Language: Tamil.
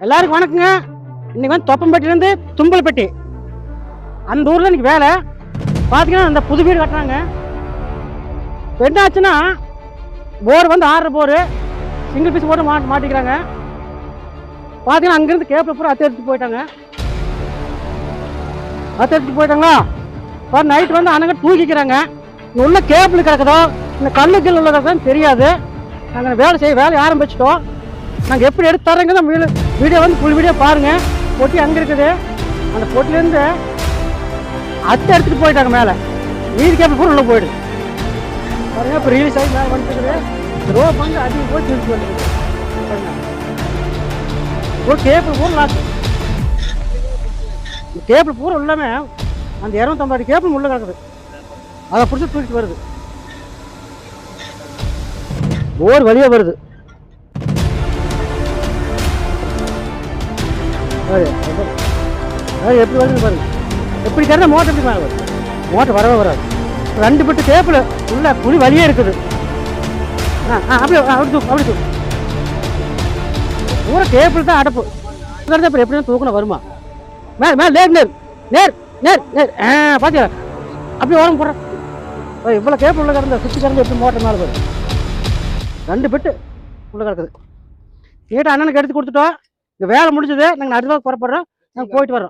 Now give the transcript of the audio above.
எல்லாருக்கும் வணக்கங்க. இன்னைக்கு வந்து தொப்பம்பட்டிலேருந்து தும்பல்பட்டி அந்த ஊரில் இன்னைக்கு வேலை பார்த்தீங்கன்னா அந்த புது வீடு கட்டுறாங்க. என்ன ஆச்சுன்னா போர் வந்து 6 போர் சிங்கிள் பீஸ் போட்டு மாட்டிக்கிறாங்க. பார்த்தீங்கன்னா அங்கேருந்து கேப்பில் பூரா அத்தெடுத்து போயிட்டாங்க. இப்போ நைட்டு வந்து அனங்க தூக்கிக்கிறாங்க. உள்ள கேபிள் கிடக்குதோ இந்த கல்லுக்கில் உள்ளதான் தெரியாது. நாங்கள் வேலை ஆரம்பிச்சிட்டோம். நாங்கள் எப்படி எடுத்து தரேங்க தான் வீடியோ வந்து ஃபுல் வீடியோ பாருங்கள். பொட்டி அங்கே இருக்குது. அந்த பொட்டிலேருந்து அத்தை எடுத்துகிட்டு போயிட்டாங்க மேலே. மீதி கேபிள் பூரா உள்ளே போயிடுது பாருங்க. இப்போ ரீல்ஸ் ஆகி மேலே வந்துருக்குது. ரோப் வந்து அதிகம் போய் திருப்பி வந்துருக்குது. ஒரு கேபிள் பூரா லாக்கு. கேபிள் பூரா உள்ளமே அந்த 250 கேபிள் உள்ள கிடக்குது. அதை பிடிச்சி தூக்கிட்டு வருது. போர் வழியாக வருது. எப்படி வருது பாருங்க. எப்படி கறந்த மோட்டர் எப்படி மேலே வருது. மோட்டர் வரவே வராது. 2 பட்டு கேபிள் உள்ள குழி வழியே இருக்குது. அப்படி பூரா கேபிள் தான் அடப்பு. அப்புறம் எப்படி தூக்கணும் வருமா மேலே நேர் பார்த்தீங்களா அப்படி ஓரம் போடுறேன். இவ்வளோ கேபிள் உள்ள கிடந்த சுற்றி கிடந்து எப்படி மோட்டர் மேலே வரும். 2 பெட்டு உள்ள கிடக்குது. கேட்டால் அண்ணனுக்கு எடுத்து கொடுத்துட்டோம். இங்கே வேலை முடிஞ்சது. நாங்கள் அடுத்த புறப்படுறோம். நாங்கள் போயிட்டு வரோம்.